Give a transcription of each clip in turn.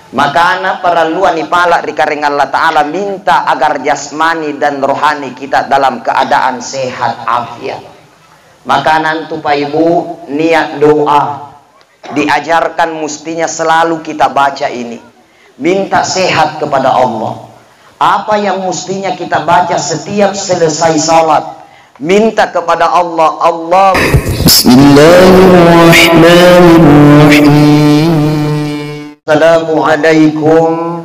Maka ana perluan ipala rikaring Allah Ta'ala minta agar jasmani dan rohani kita dalam keadaan sehat afiat. Maka nantu Pak Ibu niat doa diajarkan mestinya selalu kita baca ini. Minta sehat kepada Allah. Apa yang mestinya kita baca setiap selesai salat? Minta kepada Allah. Allah Bismillahirrahmanirrahim. Assalamualaikum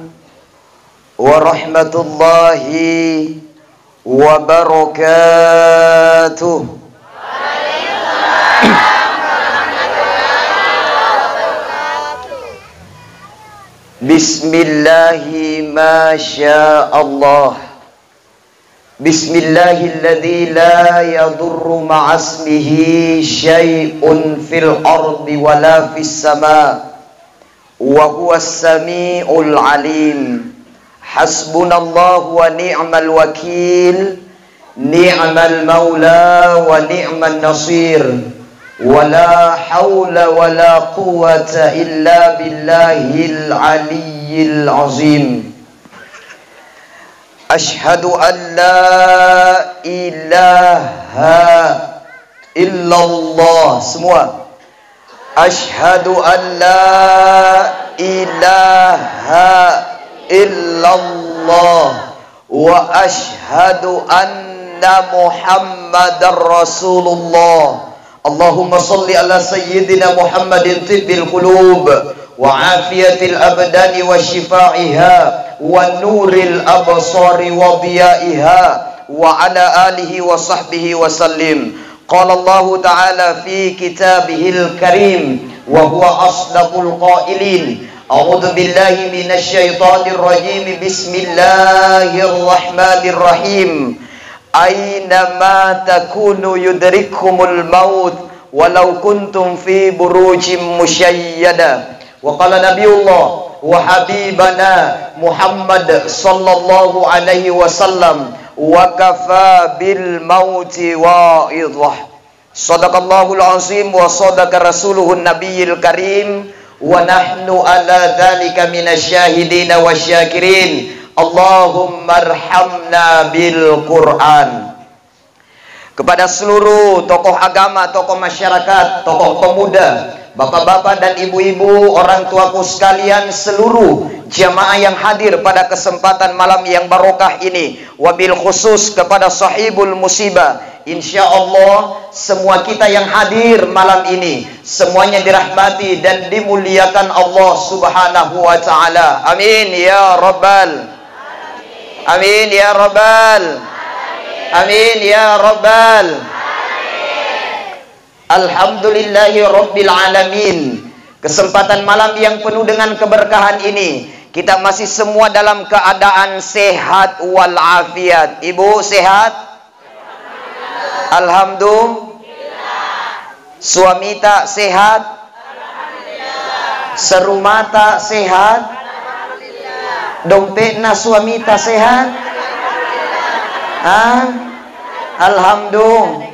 warahmatullahi wabarakatuh. Bismillahi masya Allah. Bismillahilladzi la yadurru ma'asmihi syai'un fil ardi wala fis sama'. Wa huwas sami'ul alim. Hasbunallahu wa ni'mal wakil. Ni'mal maula wa ni'man nasir. Wala hawla wala quwwata illa billahil aliyyil azim. Ashhadu an la ilaha illallah. Semua Ashhadu an la ilaha illallah wa ashhadu anna Muhammadar Rasulullah. Allahumma salli ala sayyidina Muhammadin tibbil qulub wa afiyatil abdani wa shifaiha wa nuril absari wa diyaiha wa ala alihi wa sahbihi wa sallim. Qala Allah Ta'ala fi kitabihil karim wa huwa asdaqul qailin. A'udzu billahi minasy syaithanir rajim. Bismillahirrahmanirrahim. Aina ma takunu yudrikumul maut walau kuntum fi burujim musyayyada. Wa qala nabiyullah wa habibana Muhammad sallallahu alaihi wasallam wa kafa bil mauti wa'idhah. Sadaqallahul azim wa sadaqa rasuluhun nabiyil karim wa nahnu ala dzalika minasyahidin wasyakirin. Allahumma arhamna bil Qur'an. Kepada seluruh tokoh agama, tokoh masyarakat, tokoh pemuda, bapak-bapak dan ibu-ibu, orang tuaku sekalian, seluruh jamaah yang hadir pada kesempatan malam yang barokah ini, wabil khusus kepada sahibul musibah. Insya Allah semua kita yang hadir malam ini semuanya dirahmati dan dimuliakan Allah Subhanahu wa Ta'ala. Amin ya rabbal amin ya rabbal amin ya rabbal. Alhamdulillahi rabbil alamin. Kesempatan malam yang penuh dengan keberkahan ini, kita masih semua dalam keadaan sehat walafiat. Ibu sehat? Alhamdulillah. Suami tak sehat? Alhamdulillah. Serumah tak sehat? Alhamdulillah. Dompetna suami tak sehat? Alhamdulillah.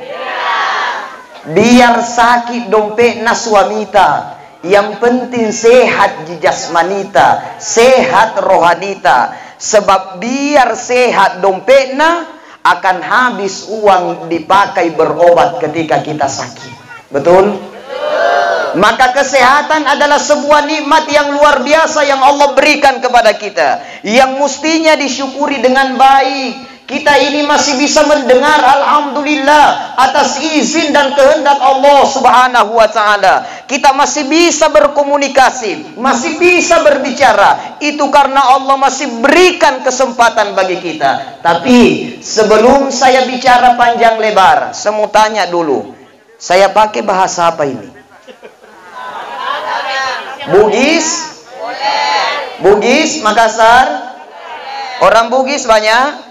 Biar sakit dompetna suamita, yang penting sehat jasmanita, sehat rohanita. Sebab biar sehat dompetna, akan habis uang dipakai berobat ketika kita sakit. Betul? Maka kesehatan adalah sebuah nikmat yang luar biasa yang Allah berikan kepada kita, yang mestinya disyukuri dengan baik. Kita ini masih bisa mendengar, alhamdulillah, atas izin dan kehendak Allah Subhanahu wa Ta'ala. Kita masih bisa berkomunikasi, masih bisa berbicara. Itu karena Allah masih berikan kesempatan bagi kita. Tapi sebelum saya bicara panjang lebar, saya mau tanya dulu, saya pakai bahasa apa ini? Bugis? Bugis, Makassar? Orang Bugis banyak?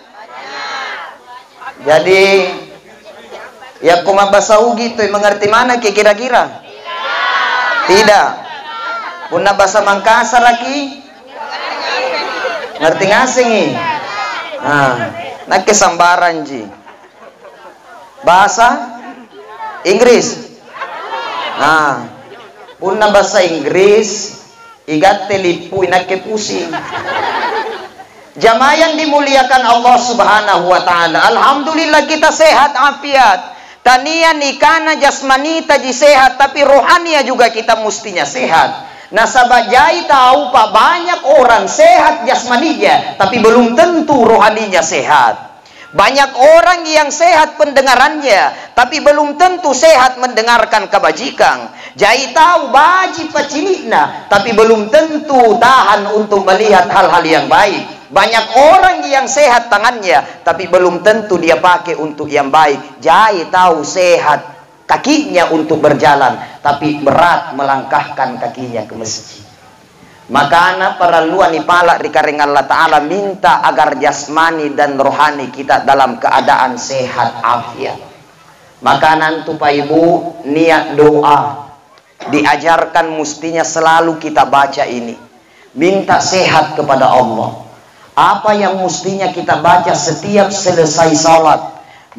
Jadi ya kuma bahasa Ugi itu mengerti mana kira-kira? Tidak. Punna bahasa Makassar lagi? Ngerti ngasing nih? Nah kesambaran ji. Bahasa Inggris. Punna bahasa Inggris Igat telipu inake pusing. Jamaah yang dimuliakan Allah Subhanahu wa taala. Alhamdulillah kita sehat afiat. Tania nikana jasmani taji sehat, tapi rohania juga kita mestinya sehat. Nah sabajai tahu Pak, banyak orang sehat jasmaninya, tapi belum tentu rohaninya sehat. Banyak orang yang sehat pendengarannya, tapi belum tentu sehat mendengarkan kebajikan. Jai tahu baji pacinina, tapi belum tentu tahan untuk melihat hal-hal yang baik. Banyak orang yang sehat tangannya, tapi belum tentu dia pakai untuk yang baik. Jai tahu sehat kakinya untuk berjalan, tapi berat melangkahkan kakinya ke masjid. Makanya perluan ipala rikaring Allah Ta'ala minta agar jasmani dan rohani kita dalam keadaan sehat afiat. Makanan tuh Pak Ibu, niat doa diajarkan mestinya selalu kita baca ini. Minta sehat kepada Allah. Apa yang mestinya kita baca setiap selesai salat?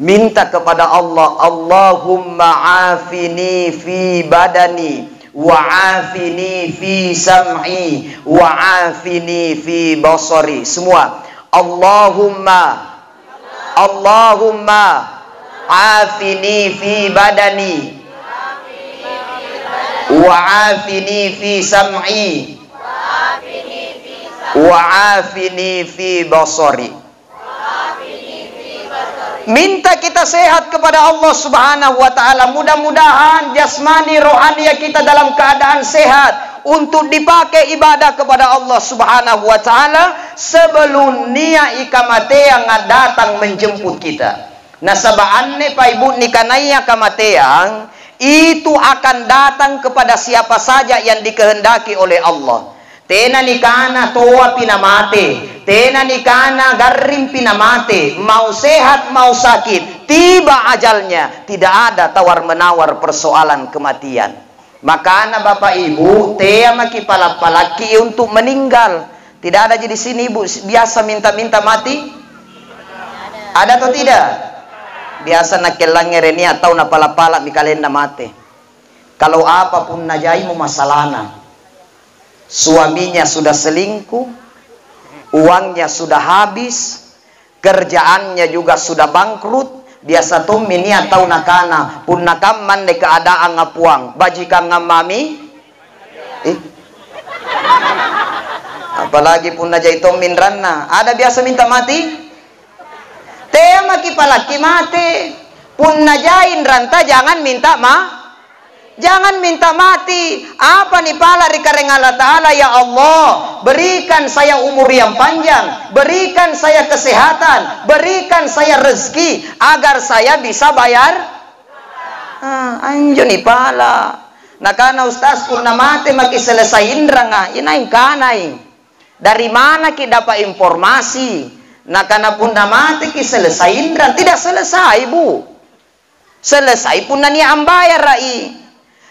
Minta kepada Allah, Allahumma afini fi badani wa'afini fi sam'i wa'afini fi basari. Semua Allahumma afini fi badani wa'afini fi sam'i wa'afini fi basari. Minta kita sehat kepada Allah Subhanahu wa taala. Mudah-mudahan jasmani rohani kita dalam keadaan sehat untuk dipakai ibadah kepada Allah Subhanahu wa taala sebelum nia ikamateang datang menjemput kita. Nah sabaanne Pak Ibu nikanaya kamateang itu akan datang kepada siapa saja yang dikehendaki oleh Allah. Tena nikana toa pinamate, tena nikana garim pinamate, mau sehat mau sakit, tiba ajalnya, tidak ada tawar-menawar persoalan kematian. Makanya Bapak Ibu, tea maki palaki untuk meninggal. Tidak ada jadi sini Ibu biasa minta-minta mati? Ada atau tidak? Biasa nakelang ngereni atau napala-pala mikalen na mate. Kalau apapun najaimu masalahna. Suaminya sudah selingkuh, uangnya sudah habis, kerjaannya juga sudah bangkrut. Biasa tummi ni atau nakana pun nakaman de keadaan ngapuang bajikan ngamami. Apalagi pun najai tummin ranna. Ada biasa minta mati? Tema kipalaki mati. Pun najain ranta jangan minta jangan minta mati. Apa nih pala rikaring Allah Ta'ala, ya Allah, berikan saya umur yang panjang, berikan saya kesehatan, berikan saya rezeki agar saya bisa bayar. Anjo nih pala. Nakana ustaz pun na mati maki selesai indra inain kanai. Dari mana kita dapat informasi? Nakana pun na mati ki selesai indra, tidak selesai Bu. Selesai pun na niya ang bayar rai.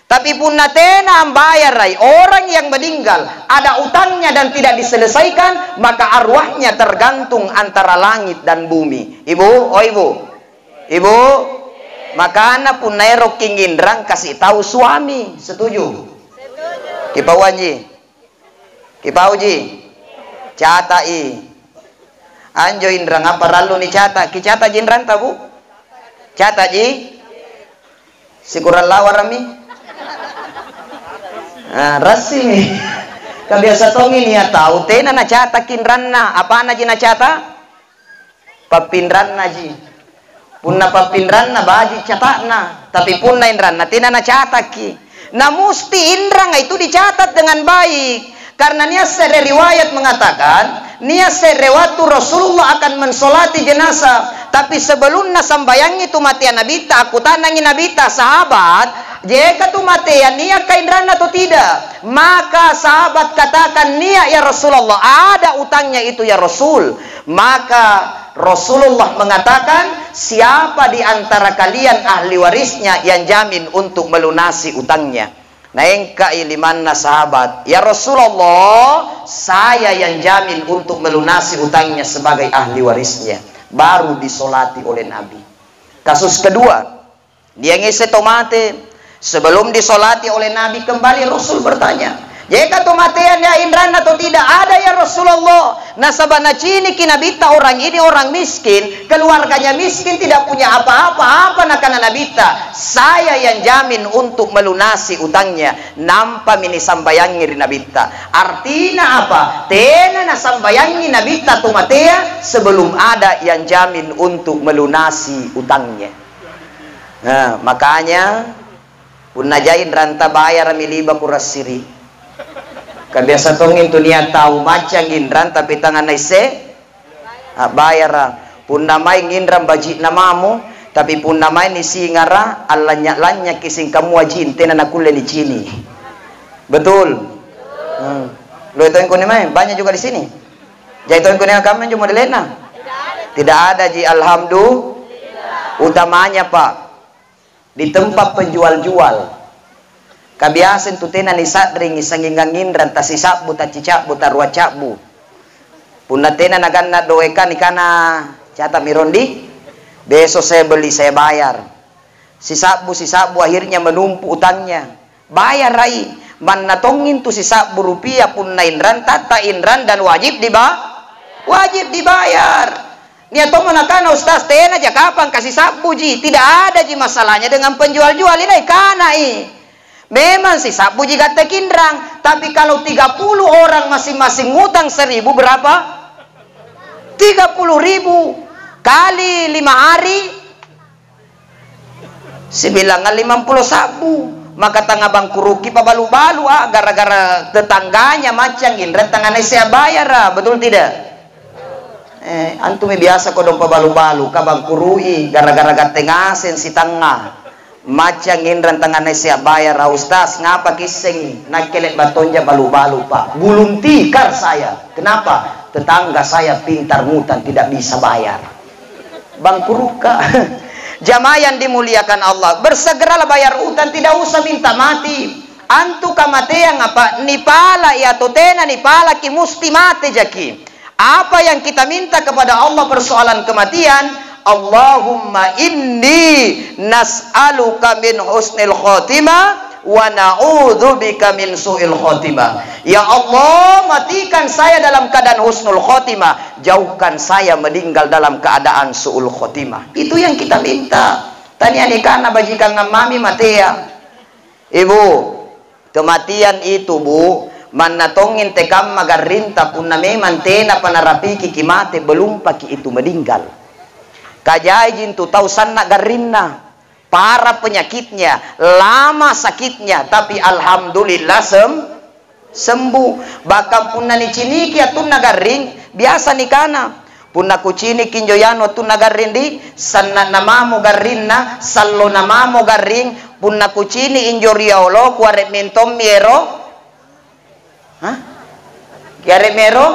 Tapi pun natena ang bayar rai. Orang yang meninggal ada utangnya dan tidak diselesaikan, maka arwahnya tergantung antara langit dan bumi. Ibu, oh ibu, makanya pun nairo kingindrang kasih tahu suami. Setuju? Kipau anji, kipau ji, catai. Anjo indrang apa lalu ni cata? Kicata jindrang tabu? Cata ji? Siguran lawarami? Rasmi kabiasa tongi niya tahu tena na cata kinranna apa na ji na cata papinranna ji punna papinranna baji catatna tapi punna indranna tena na cata ki na musti indra itu dicatat dengan baik karena niya sere riwayat mengatakan niya sere waktu Rasulullah akan mensolati jenazah tapi sebelum na sambayang itu matian nabita aku tanangin nabita sahabat. Jika tu matian niat kaindrana atau tidak, maka sahabat katakan niat ya Rasulullah, ada utangnya itu ya Rasul. Maka Rasulullah mengatakan, siapa di antara kalian ahli warisnya yang jamin untuk melunasi utangnya? Nah engka ilimanna sahabat, ya Rasulullah, saya yang jamin untuk melunasi utangnya sebagai ahli warisnya. Baru disolati oleh Nabi. Kasus kedua, dia ngisi tomate. Sebelum disolati oleh Nabi kembali Rasul bertanya, Jika tumatian ya indran atau tidak ada ya Rasulullah. Nasabana cini kinabita orang ini orang miskin, keluarganya miskin, tidak punya apa-apa nakana nabita. Saya yang jamin untuk melunasi utangnya. Nampa mini sambayangi nabita. Artinya apa? Tena na sambayangi nabita tumatea sebelum ada yang jamin untuk melunasi utangnya. Nah, makanya pun najain ranta bayar miliba kuras siri. Kabiasa tongin tu niat tahu macam ngindran tapi tangan naise bayar pun namai ngindran baji namamu tapi pun namai ni singara alanya kising kamu wajin tena nakule di sini. Betul. Lo itu yang kau namai banyak juga di sini. Jadi itu yang kau namai kamu cuma delena. Tidak ada ji alhamdulillah. Utamanya Pak di tempat penjual-jual. Kabiasin tu tena ni sadring isang ingangindran ta sisap buta cicak buta ruat cakbu. Puna tena naganna doekan ikana cata mirondi. Besok saya beli saya bayar. Sisakbu akhirnya menumpu utangnya. Bayar rai. Man natongin tu sisakbu rupiah pun na indran tata indran dan wajib dibayar. Nia tomo nakana ustaz tena aja kapan kasih sabbu ji. Tidak ada ji masalahnya dengan penjual-jual ini kanai. Memang sih sabu jika tekindrang, tapi kalau 30 orang masing-masing ngutang 1.000 berapa? 30.000 kali 5 hari 50 sabu. Maka tangga bang kuruki pa balu-balu gara-gara tetangganya macam indra tangannya saya bayar betul tidak? Antum biasa kodong pa balu-balu ka bang kurui gara-gara gatengasen si tangga. Macam indran tangannya saya bayar ustaz ngapa kiseng nakelet batonja balu-balu Pak gulung tikar saya. Kenapa? Tetangga saya pintar ngutang tidak bisa bayar. Bang kuruka. Jamaah yang dimuliakan Allah, bersegeralah bayar utang, tidak usah minta mati. Antu kamate yang apa nipala ya totena nipala ki musti mate jaki. Apa yang kita minta kepada Allah persoalan kematian, Allahumma inni nas'aluka min husnil khotimah wa na'udzubika min su'il khotimah. Ya Allah, matikan saya dalam keadaan husnul khotimah, jauhkan saya meninggal dalam keadaan su'ul khotimah. Itu yang kita minta. Tanya nih karena bajikan ngamami matea. Ibu, kematian itu Bu, manatongin tekam magarinta pun na memang tena panarapiki kimate belum paki itu meninggal. Kajajin tu tahu sana garinna para penyakitnya lama sakitnya tapi alhamdulillah sembuh. Bahkan punna ni ciniki atun nagaring biasa ni kana punna kucini kinjoyano tun nagaring di sanna namamo garinna sallo namamo garing punna kucini injoriolo kuare mentom miero kiare mero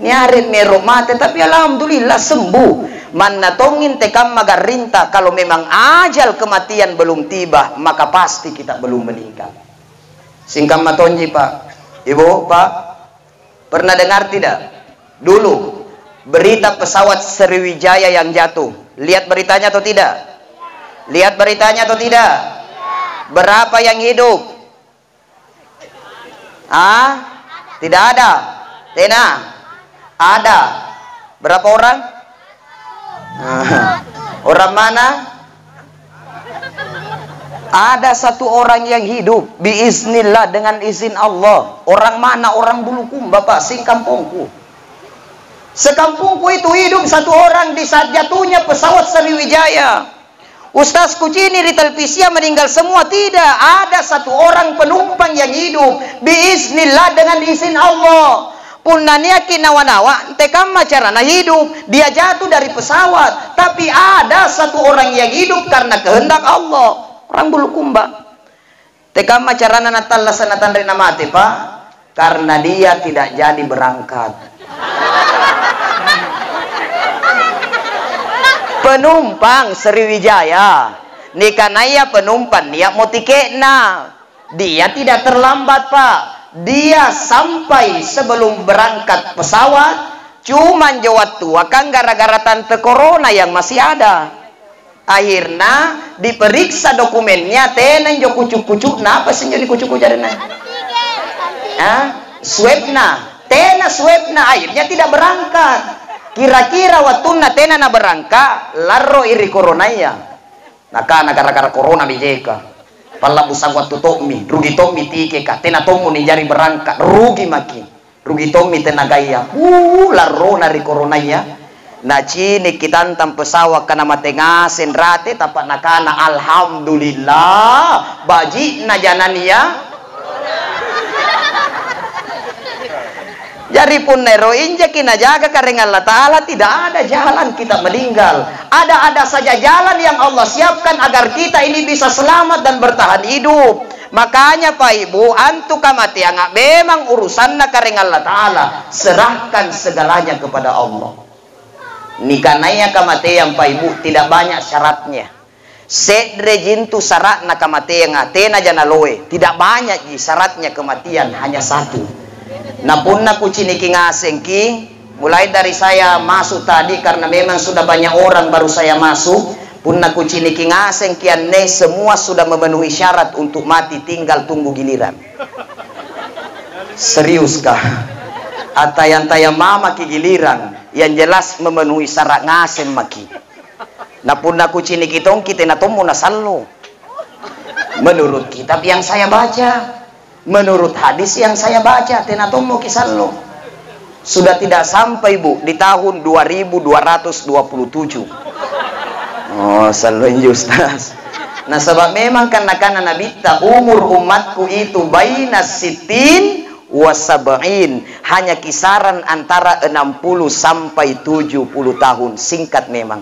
niarit mero mate tapi alhamdulillah sembuh. Manatongin tekam magarinta kalau memang ajal kematian belum tiba maka pasti kita belum meninggal. Singkam matonji Pak, Ibu Pak, pernah dengar tidak dulu berita pesawat Sriwijaya yang jatuh? Lihat beritanya atau tidak? Lihat beritanya atau tidak? Berapa yang hidup? Tidak ada. Tena ada. Berapa orang? Orang mana? Ada satu orang yang hidup biiznillah dengan izin Allah. Orang mana? Orang Bulukumba Bapak, sing kampungku. Sekampungku itu hidup satu orang di saat jatuhnya pesawat Sriwijaya. Ustaz Kucini di televisi meninggal semua. Tidak, ada satu orang penumpang yang hidup biiznillah dengan izin Allah. Punanya kinawa-nawa tekam macarana hidup, dia jatuh dari pesawat, tapi ada satu orang yang hidup karena kehendak Allah. Orang Bulukumba tekam macarana natal lasanatan rina mati Pak karena dia tidak jadi berangkat. Penumpang Sriwijaya nikanaya penumpang niat motikena, dia tidak terlambat Pak. Dia sampai sebelum berangkat pesawat, cuman jawab tua kan gara-gara tante corona yang masih ada. Akhirnya diperiksa dokumennya, tenen jo kucuk-kucuk, napa sih jadi kucuk-kucuk jarena? Swebna, tena swebna, akhirnya tidak berangkat. Kira-kira watuna tena na berangkat, larro iri koronaya. Naka gara-gara corona bijeka. Pala busang waktu tomi, rugi tomi tike ka, tena tomu ni jari berangkat, rugi maki. Rugi tomi tena gaya. Larro na ri koronaya. Na cini kita antam pesawat kana matengasen rate tapak nakana alhamdulillah baji na janania. Jadi pun nero inja kina jaga kareng Allah Ta'ala tidak ada jalan kita meninggal. Ada saja jalan yang Allah siapkan agar kita ini bisa selamat dan bertahan hidup. Makanya Pak Ibu, antu kamatian memang urusanna kareng Allah Ta'ala. Serahkan segalanya kepada Allah. Nikanaya kamatian Pak Ibu tidak banyak syaratnya. Sedre jintu syarat na kamatian tena janaloe. Tidak banyak syaratnya kematian, hanya satu. Napun na kuciniki ngasengki, mulai dari saya masuk tadi karena memang sudah banyak orang baru saya masuk. Pun na kuciniki ngasengki aneh semua sudah memenuhi syarat untuk mati, tinggal tunggu giliran. Serius kah? Atayang-tayang mama ki giliran yang jelas memenuhi syarat ngasem maki. Napun na kuciniki tong kita na tomu na sallo. Menurut kitab yang saya baca, menurut hadis yang saya baca, tenatomo kisallo sudah tidak sampai Bu di tahun 2227. Oh, sallo Ustaz. Nah, sebab memang karena Nabi ta umur umatku itu baina sitin wasab'in, hanya kisaran antara 60 sampai 70 tahun, singkat memang.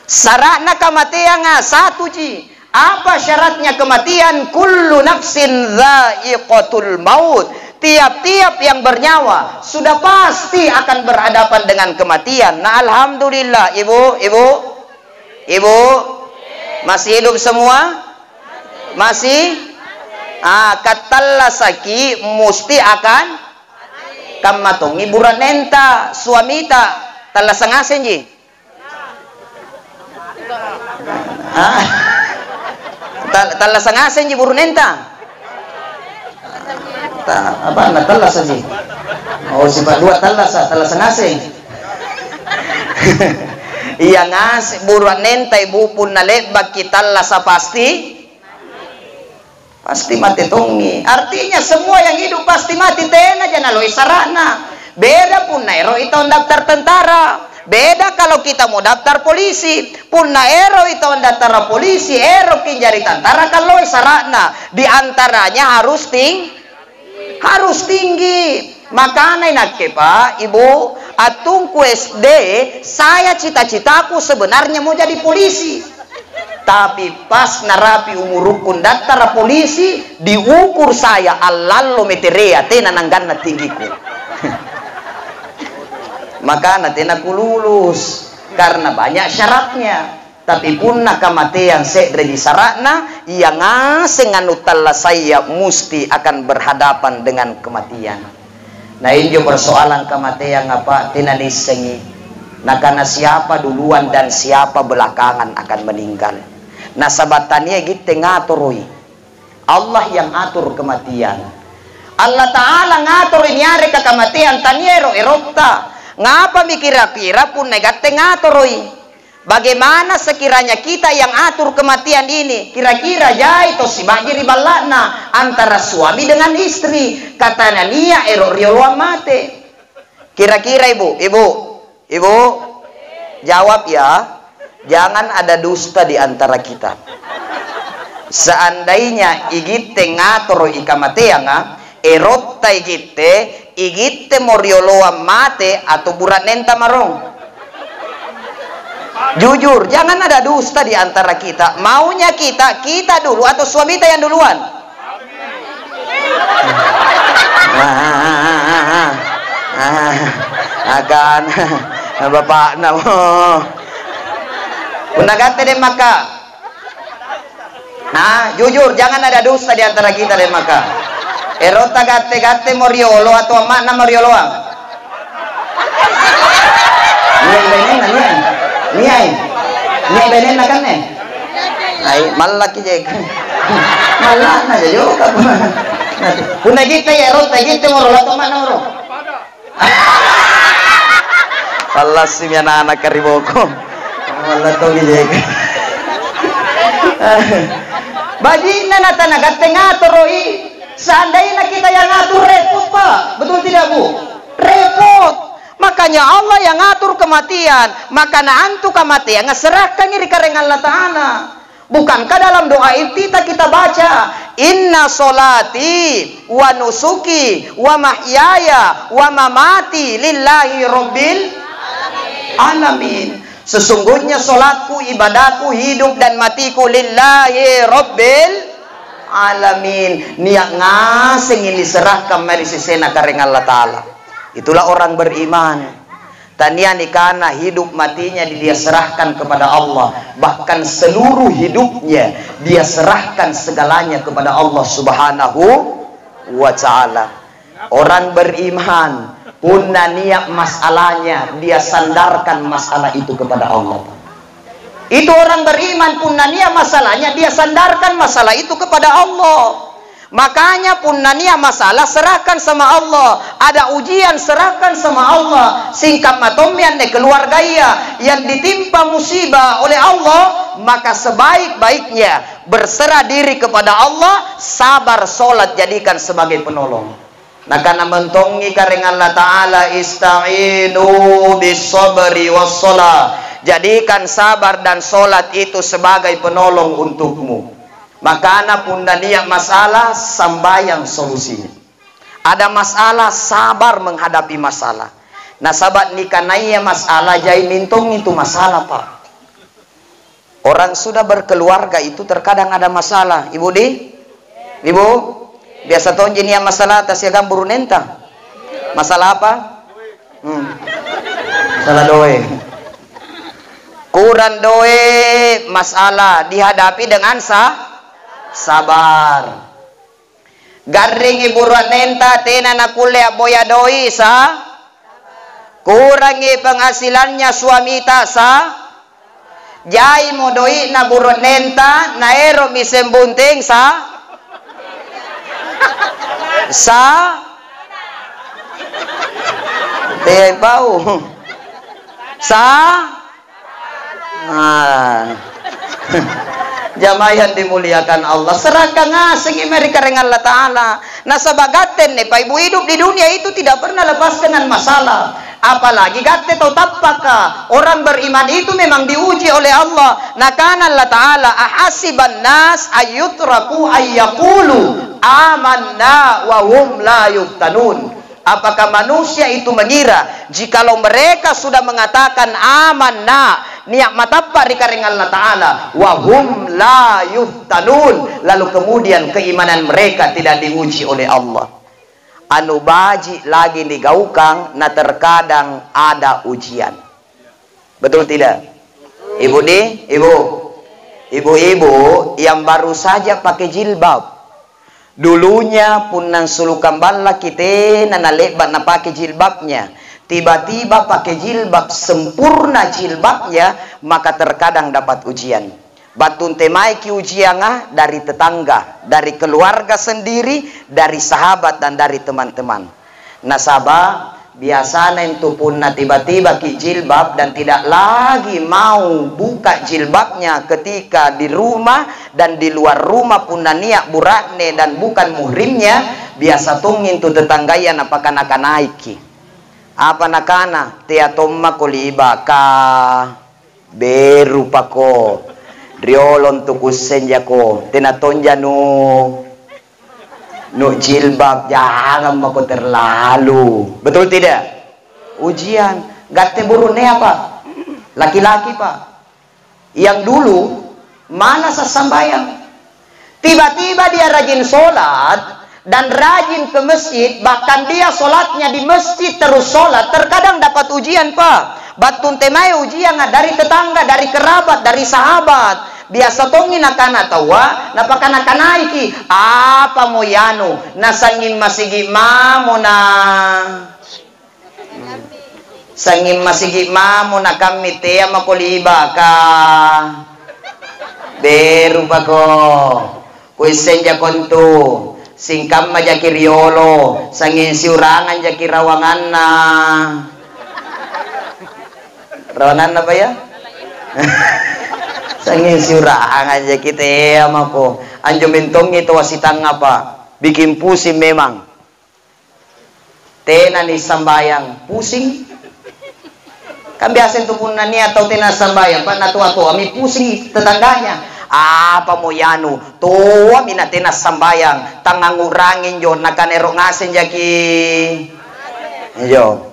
Syaratnya kematian satu ji. Apa syaratnya kematian? Kullu nafsin dha'iqatul maut. Tiap-tiap yang bernyawa sudah pasti akan berhadapan dengan kematian. Nah, alhamdulillah, Ibu masih hidup semua? Masih? Katallasaki musti akan kamatongi buranenta suamita talasangasen ji. Talasangasen ji burunenta. Apa na talasa ji? Oh, sifat dua talasa, talasangasen. Iya ngas buranenta ibu pun nalebak kita talasa pasti mati tongi. Artinya semua yang hidup pasti mati, tena jangan lo isarana. Beda pun naero itu daftar tentara. Beda kalau kita mau daftar polisi. Pun naero itu daftar polisi, ero kinjari tentara kalau isarana. Di antaranya harus tinggi. Makanya nake Pak, Ibu, atungku SD, saya cita-citaku sebenarnya mau jadi polisi. Tapi pas narapi umur rukun daftar polisi, diukur saya allallo meterea tena nangganna tinggiku. Maka tena ku lulus karena banyak syaratnya. Tapi pun kematian sedre di syaratna yang ngaseng anutalla saya mesti akan berhadapan dengan kematian. Nah, ini persoalan kematian apa tena disengi. Nah, karena siapa duluan dan siapa belakangan akan meninggal. Nah, sabatannya gitu ngaturui. Allah yang atur kematian. Allah Ta'ala ngatur ini hari ke kematian tanyero erota. Ngapa mikira-kira pun negate ngaturui. Bagaimana sekiranya kita yang atur kematian ini? Kira-kira ya itu si bagi ribalana antara suami dengan istri. Katanya nia ero riolwa mate. Kira-kira Ibu jawab ya. Jangan ada dusta di antara kita. Seandainya igite ngatur ikamateang erotta igite morioloa mate atau buranenta marong. Jujur, jangan ada dusta di antara kita. Maunya kita dulu atau suami kita yang duluan? Akan bapak namo. Punagate deh maka. Nah, jujur jangan ada dusta di antara kita deh maka. Erota gate moriolo atau mana morioloa? Niai benen kan nih? Ay, malaki jek. Malah aja juga. Puna kita ya ro, kita moro la mana moro. Allah sim ya anak kariboko. Allah to gijek. Bajina nata nagat ngatur roi. Seandainya kita yang ngatur repot Pak, betul tidak Bu? Repot. Makanya Allah yang ngatur kematian. Maka na antu kematian ngeserahkan diri kareng Allah Ta'ala. Bukankah dalam doa kita baca inna solati wa nusuki wa mahyaya wa mamati lillahi rabbil alamin. Sesungguhnya solatku, ibadahku, hidup dan matiku lillahi rabbil alamin. Niat ngasing ini diserahkan mari sisena kareng Allah Ta'ala. Itulah orang beriman. Tanian ikana hidup matinya dia serahkan kepada Allah. Bahkan seluruh hidupnya dia serahkan segalanya kepada Allah Subhanahu wa Ta'ala. Orang beriman pun niat masalahnya dia sandarkan masalah itu kepada Allah. Itu orang beriman pun niat masalahnya dia sandarkan masalah itu kepada Allah. Makanya pun nania masalah serahkan sama Allah. Ada ujian serahkan sama Allah. Singkat matomian de keluarga yang ditimpa musibah oleh Allah, maka sebaik-baiknya berserah diri kepada Allah, sabar solat jadikan sebagai penolong. Nah karena mentongi kareng Allah Ta'ala ista'inu bis-sabri was-shalah. Jadikan sabar dan solat itu sebagai penolong untukmu. Maka anak pun niat masalah sambayang solusinya. Ada masalah sabar menghadapi masalah. Nah sahabat nikah naya masalah jai mintung itu masalah Pak. Orang sudah berkeluarga itu terkadang ada masalah. Ibu di? Ibu? Biasa tuh jenis masalah atas ya gamburu nenta. Masalah apa? Masalah doe. Kurang doe masalah dihadapi dengan sabar. Garing ibu nenta tena na kuliah boya doi kurangi penghasilannya suami sa jai mo doi na burot nenta na ero misembunting teh bau jamaah yang dimuliakan Allah, serahkan ngasing mereka dengan Allah Ta'ala. Nah sebagaten nih Pak Ibu hidup di dunia itu tidak pernah lepas dengan masalah. Apalagi gate tau tapaka orang beriman itu memang diuji oleh Allah. Nah kana Allah Ta'ala ahasiban nas ayyutraku ayyaqulu amanna wa hum la yuftanun. Apakah manusia itu mengira jikalau mereka sudah mengatakan amanna niat matapa rikaring Allah Ta'ala wahum la yuftanun, lalu kemudian keimanan mereka tidak diuji oleh Allah. Anu baji lagi digaukang na terkadang ada ujian. Betul tidak? Ibu di? Ibu-ibu yang baru saja pakai jilbab. Dulunya pun nang sulukan bala kita nanalebat na pakai jilbabnya. Tiba-tiba pakai jilbab sempurna jilbabnya, maka terkadang dapat ujian. Batun temai ki ujian dari tetangga, dari keluarga sendiri, dari sahabat dan dari teman-teman. Nasabah biasanya itu pun tiba-tiba ki jilbab dan tidak lagi mau buka jilbabnya ketika di rumah dan di luar rumah pun niat burakne dan bukan muhrimnya. Biasa tungin tu tetangganya apakah akan naiki. Apa nakana tia tomma koliba ka beru pako riolon tukusen jako tinatonja nu jilbab jangan mako terlalu. Betul tidak? Ujian gate burune apa? Laki-laki Pak yang dulu mana sesambayang tiba-tiba dia rajin sholat dan rajin ke masjid, bahkan dia sholatnya di masjid terus sholat, terkadang dapat ujian Pak. Batun temai ujian dari tetangga, dari kerabat, dari sahabat. Biasa tongin akan atawa, napakan akan naiki. Apa mo yano? Nasangin masigi mamo na. Sangin masigi mamo na kami tea makuliba ka. Beru pa ko. Kuisen ja konto. singkam majaki riolo sangin siurangan jaki rawangan na apa ya sangin siurangan jaki teh amako anjo mentong itu wasitang apa bikin pusing memang tena ni sambayang pusing kan biasa itu pun nani atau tena sambayang pak natua mi pusing tetangganya apa mo yanu tuwa minatena sambayang tangangurangin yo nakanero ngasen jaki yo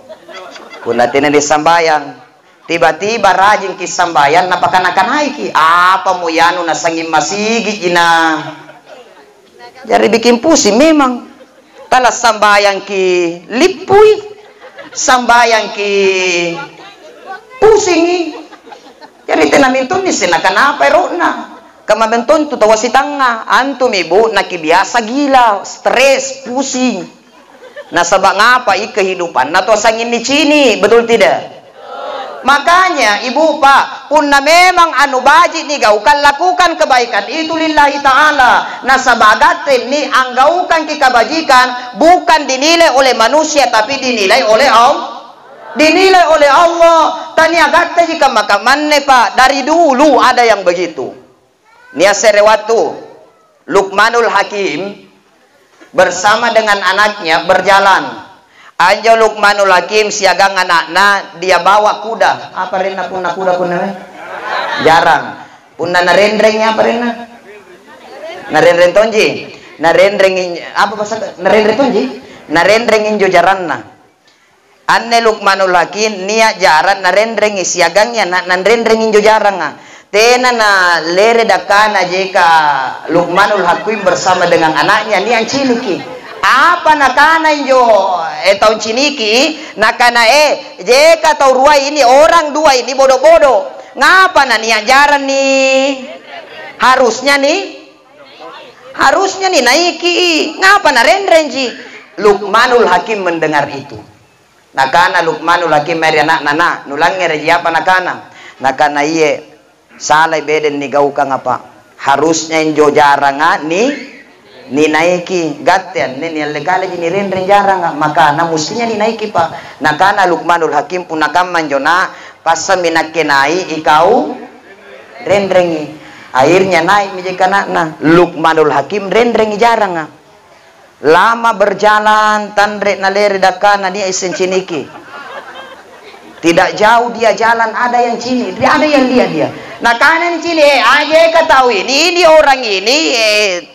kunatina di sambayang tiba-tiba rajin ki sambayang napakanakanay ki apa mo yanu nasangin masigi ina jadi bikin pusing memang tala sambayang ki lipuy sambayang ki pusing jadi tenamintun ni sinakanapa erona kamabenton tu tawa si tanga antum ibu nakibiasa gila stres pusing nasabak ngapa kehidupan na to sangin ni cini betul tidak makanya ibu pak pun na memang anu baji ni gaukan lakukan kebaikan itu lillahi ta'ala nasabagatin ni ang gaukan kikabajikan bukan dinilai oleh manusia tapi dinilai oleh Allah tani agatta jika makamanne pak dari dulu ada yang begitu. Nia serewatu Luqmanul Hakim bersama dengan anaknya berjalan. Anjo Luqmanul Hakim siagang anakna dia bawa kuda. Apa rena punna kuda punna? Jarang. Punna narendrengnya apa rena? Narendreng tonji. Narendreng apa bahasa narendreng tonji? Narendrengin jo jaranna. Anne Luqmanul Hakim nia jaran narendrengi siagangnya narendrengin jo jaranga. Tena na lere dakana jika Luqmanul Hakim bersama dengan anaknya ni yang ciniki apa nakana jo tahun ciniki nakana jika tau rua ini orang dua ini bodoh-bodoh ngapa na ni ajaran nih harusnya nih naiki ngapa na rendrenji Luqmanul Hakim mendengar itu nakana Luqmanul Hakim meri anak nana nulangnya reji apa nakana iye salai beden ni gau kang apa harusnya injo jarang ni naiki gaten ni legale ni rendren jarang maka na mestinya ni naiki pa nakana Luqmanul Hakim pun nakaman jona pasa minakenai ikau rendrengi akhirnya naik mijeka na Luqmanul Hakim rendrengi jarang lama berjalan tandre na lere dakana dia isen ciniki tidak jauh dia jalan ada yang cini ada yang lihat dia nah kanan cini aja ketahui ini orang ini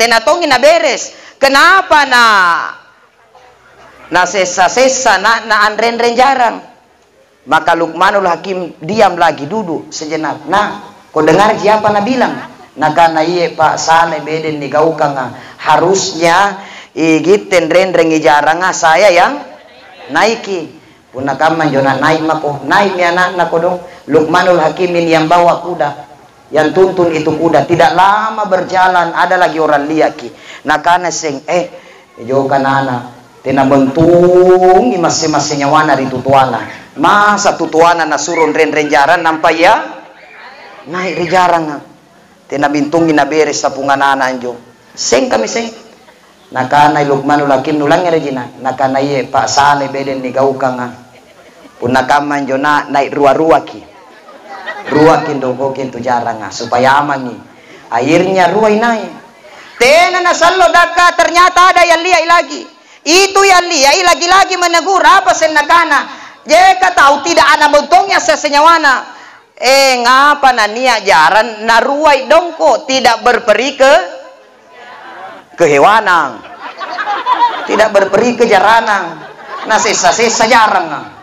tenatongin na beres kenapa na sesa na anren jarang maka Luqmanul Hakim diam lagi duduk sejenak nah kau dengar siapa na bilang nah karena iye pak sale beden ni gaukang harusnya igiten rendreng jarang saya yang naiki punna kaman jona naik mako naik ni anak dong Luqmanul Hakim ini yang bawa kuda yang tuntun itu kuda tidak lama berjalan ada lagi orang liaki nakana sing jo kanana tina bentung masing-masing nyawana di tutuana masa tutuana nasurun ren-renjaran nampai ya naik rijarang tina bintungin na beres sapungan anjo sing kami sing nakana Luqmanul Hakim nulangnya rejina nakana iye pak sale beden ni gaukang punakaman jona naik ruaki dogokin tu jarang supaya aman nih akhirnya ruai naik tena nasallo daka ternyata ada yang liai lagi itu yang liai lagi-lagi menegur apa senakana jika tahu tidak ada bentongnya sesenyawana ngapa nania jaran naruai dongko tidak berperi kehewanan tidak berperi ke jaranan nah sesa jarang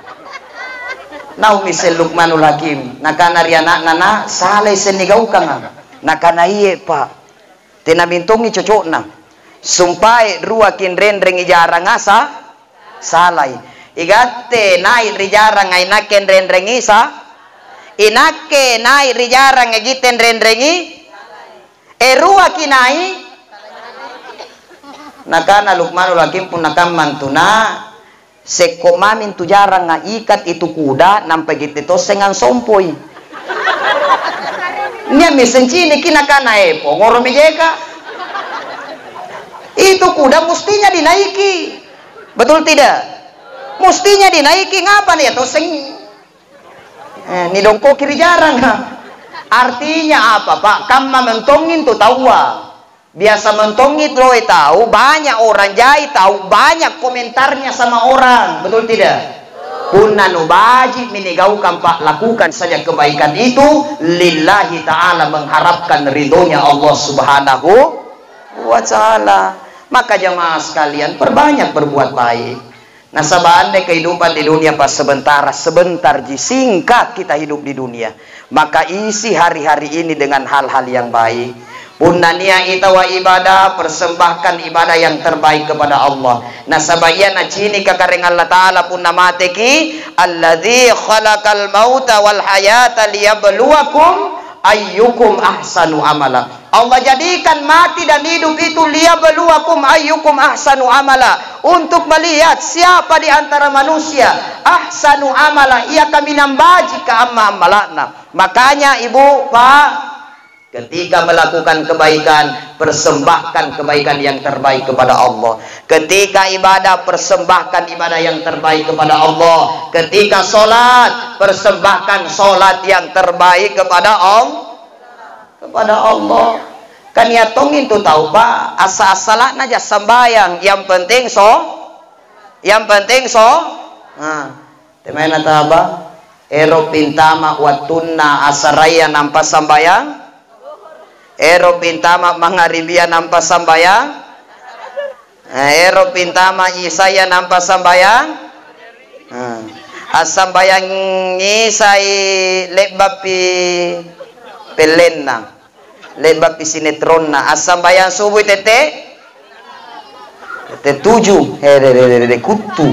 nau misal Luqmanul Hakim nakana riana nana salai senigau kang nakana iye pak tina bintungi cocokna sumpai ruakin rendreng ijarang asa salai igate nai rijarang ai naken rendreng isa inake nai rijarang ngiten rendrengi ruakin nai nakana Luqmanul Hakim pun nakam mantuna seko mamin tu jarang ikat itu kuda nampai gitu sengang sompoi nya misen cini kina kana ngoro mejeka Itu kuda mestinya dinaiki. Betul tidak? Mestinya dinaiki. Ngapa nih? Atau sing ini dongko kiri jarang. Artinya apa Pak? Kamma mentongin tuh tahu. Biasa mentongin loh tahu. Banyak orang jahit tahu. Banyak komentarnya sama orang. Betul tidak? Punna nubaji minigaukan Pak, lakukan saja kebaikan itu lillahi ta'ala, mengharapkan ridhonya Allah subhanahu wa ta'ala. Maka jamaah sekalian, perbanyak berbuat baik. Nah, seandainya kehidupan di dunia pas sebentar singkat kita hidup di dunia, maka isi hari-hari ini dengan hal-hal yang baik. Punania ita wa ibadah, persembahkan ibadah yang terbaik kepada Allah. Nah, sabayana cini kakareng Allah Ta'ala punna mateki alladzi khalaqal mauta wal hayata liyabluwakum ayyukum ahsanu amala. Allah jadikan mati dan hidup itu liyabluwakum ayyukum ahsanu amala, untuk melihat siapa di antara manusia ahsanu amala, ia kami nambaji ke amalana. Makanya ibu, Pak, ketika melakukan kebaikan, persembahkan kebaikan yang terbaik kepada Allah. Ketika ibadah, persembahkan ibadah yang terbaik kepada Allah. Ketika sholat, persembahkan sholat yang terbaik kepada Allah. Kan ya tongin tuh tahu Pak, asa-asalan aja sembayang, yang penting nah, temena taba ero pintama watunna asaraya nampa sembayang. Ero pintama mangaribia nampa sambayang. Ero pintama isaya nampa sambayang. Asambayang isai lebapi pelenna, lebapi sinetronna. Asambayang subuh tete 7 kutu.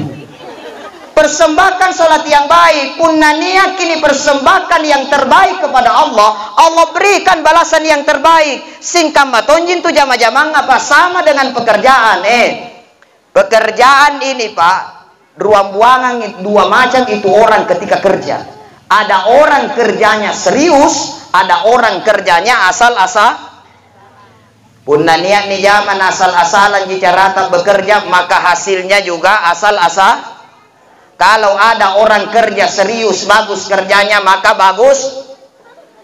Persembahkan sholat yang baik. Punania kini persembahkan yang terbaik kepada Allah. Allah berikan balasan yang terbaik. Singkam matonjin tu jama-jamang apa sama dengan pekerjaan. Pekerjaan ini Pak, dua macam itu orang ketika kerja. Ada orang kerjanya serius, ada orang kerjanya asal-asal. Punania ni zaman asal-asalan jika rata bekerja, maka hasilnya juga asal-asal. Kalau ada orang kerja serius, bagus kerjanya, maka bagus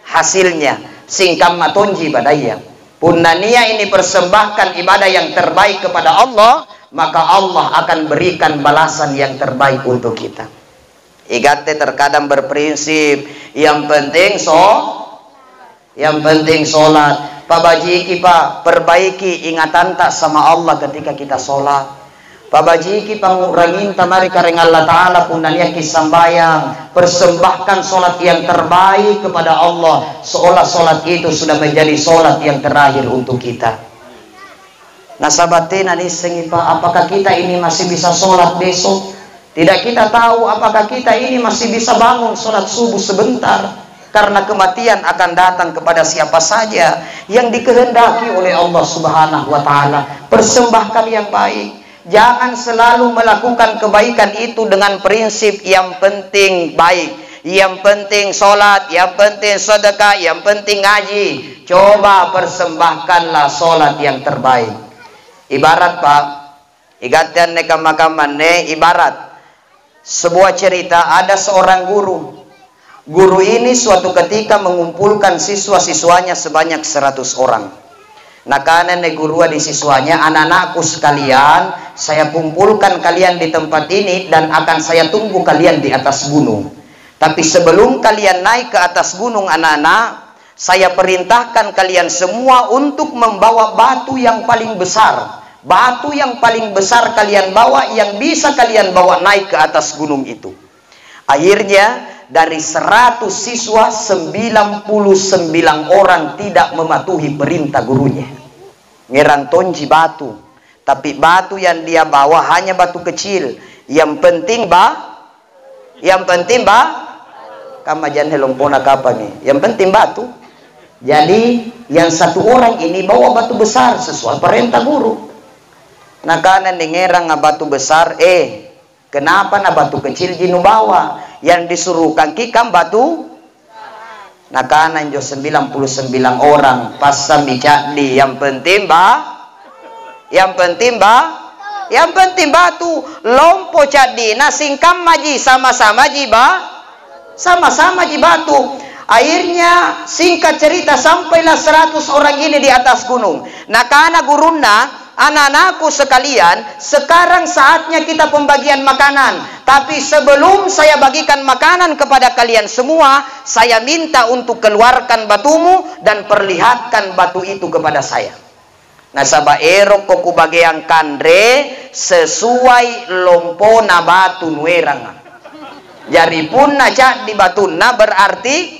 hasilnya. Singkam matonji badaya. Punania ini persembahkan ibadah yang terbaik kepada Allah, maka Allah akan berikan balasan yang terbaik untuk kita. Igate terkadang berprinsip, yang penting sholat. Pak Bajiki Pak, perbaiki ingatan tak sama Allah ketika kita sholat. Pak Bajiki pangurangin tamari kareng Allah Ta'ala punanya kisambayang, persembahkan sholat yang terbaik kepada Allah, seolah sholat itu sudah menjadi sholat yang terakhir untuk kita. Nah sahabatin anisengi Pak, apakah kita ini masih bisa sholat besok? Tidak kita tahu apakah kita ini masih bisa bangun sholat subuh sebentar, karena kematian akan datang kepada siapa saja yang dikehendaki oleh Allah Subhanahu wa Ta'ala. Persembahkan yang baik. Jangan selalu melakukan kebaikan itu dengan prinsip yang penting baik, yang penting sholat, yang penting sedekah, yang penting ngaji. Coba persembahkanlah sholat yang terbaik. Ibarat Pak, igatan ne kamakaman ne, ibarat sebuah cerita, ada seorang guru. Guru ini suatu ketika mengumpulkan siswa-siswanya sebanyak 100 orang. Nah karena negurua di siswanya, anak-anakku sekalian, saya kumpulkan kalian di tempat ini dan akan saya tunggu kalian di atas gunung. Tapi sebelum kalian naik ke atas gunung anak-anak, saya perintahkan kalian semua untuk membawa batu yang paling besar. Batu yang paling besar kalian bawa, yang bisa kalian bawa naik ke atas gunung itu. Akhirnya dari 100 siswa 99 orang tidak mematuhi perintah gurunya. Ngerantonji batu, tapi batu yang dia bawa hanya batu kecil. Yang penting kamajan helong pona kapan nih. Yang penting batu. Jadi yang satu orang ini bawa batu besar sesuai perintah guru. Nah karena ngerang batu besar, kenapa na batu kecil jinu bawa? Yang disuruh kaki kan batu. Nah kanan jo 99 orang pas sambica di yang penting Yang penting batu. Lompo cadina singkam maji sama-sama ji batu. Akhirnya singkat cerita sampailah 100 orang ini di atas gunung. Nah karena guruna, anak-anakku sekalian, sekarang saatnya kita pembagian makanan. Tapi sebelum saya bagikan makanan kepada kalian semua, saya minta untuk keluarkan batumu dan perlihatkan batu itu kepada saya. Nah sabaero koku bagian kandre sesuai lompona batu nuerang. Jari pun naca di batuna berarti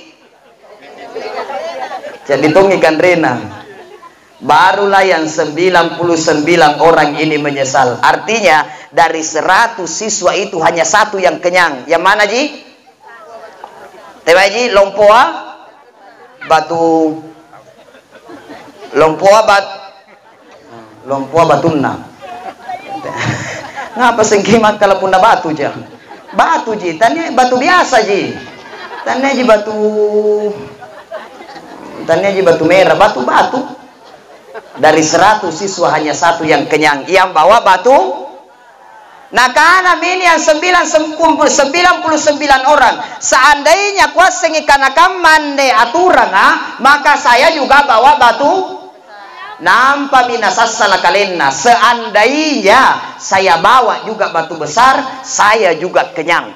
jadi tungi kandrena. Barulah yang 99 orang ini menyesal. Artinya dari 100 siswa itu hanya satu yang kenyang. Yang mana ji? Tewa ji lompoa batu. Lompoa batuna. Ngapa sengkimat kalau pun batu aja? Batu ji, tanya batu biasa ji. Tanya ji batu merah, batu. Dari 100 siswa hanya satu yang kenyang, yang bawa batu. Nah karena ini yang 99 orang, seandainya kuasa ngikanakan mande aturan, maka saya juga bawa batu. Nampak minasasala kalena, seandainya saya bawa juga batu besar, saya juga kenyang.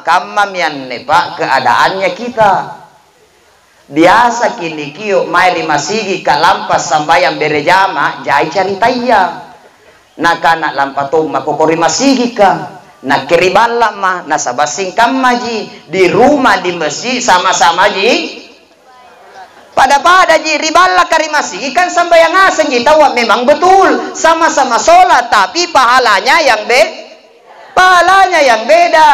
Kamamian nih Pak, keadaannya kita. Biasa kini kio mai masigi kalampas sambayang berejama jai caritaya. Nakana lampatom makokori masigi ka. Nak keribala mah nasabasing kamaji di rumah di masjid sama-sama ji. Pada ji ribala kari masigi kan sambayang aseng ji tahu memang betul sama-sama sholat tapi pahalanya yang beda.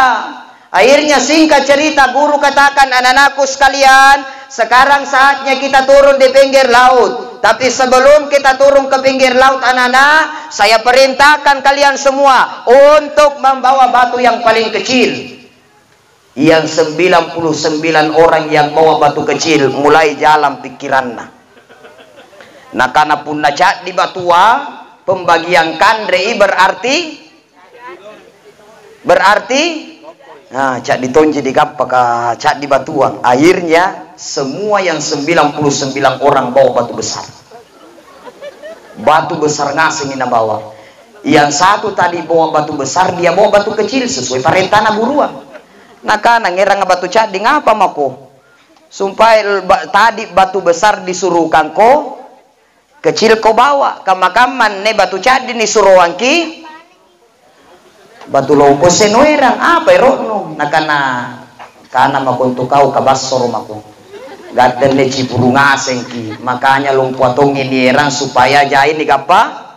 Akhirnya singkat cerita guru katakan anak-anakku sekalian, sekarang saatnya kita turun di pinggir laut. Tapi sebelum kita turun ke pinggir laut anak-anak, saya perintahkan kalian semua untuk membawa batu yang paling kecil. Yang 99 orang yang bawa batu kecil mulai jalan pikirannya. Nah karena pun nacat di batua, pembagian kandrei berarti nah, cak ditonji di kapaka, cak di batuan. Akhirnya semua yang 99 orang bawa batu besar. Batu besar ngasing ina bawa. Yang satu tadi bawa batu besar, dia bawa batu kecil sesuai perintah guruan. Nah kana ngerang batu cak di ngapa mako? Sumpah tadi batu besar disuruhkan ko, kecil ko bawa. Kamakaman ne batu cak di disuruh angki. Batu lompo senuerang apa erokno nakana makuntu kau kabassoro mako gaten le cipuru ngaseng ki makanya lompo atong ini erang supaya jai ni gapa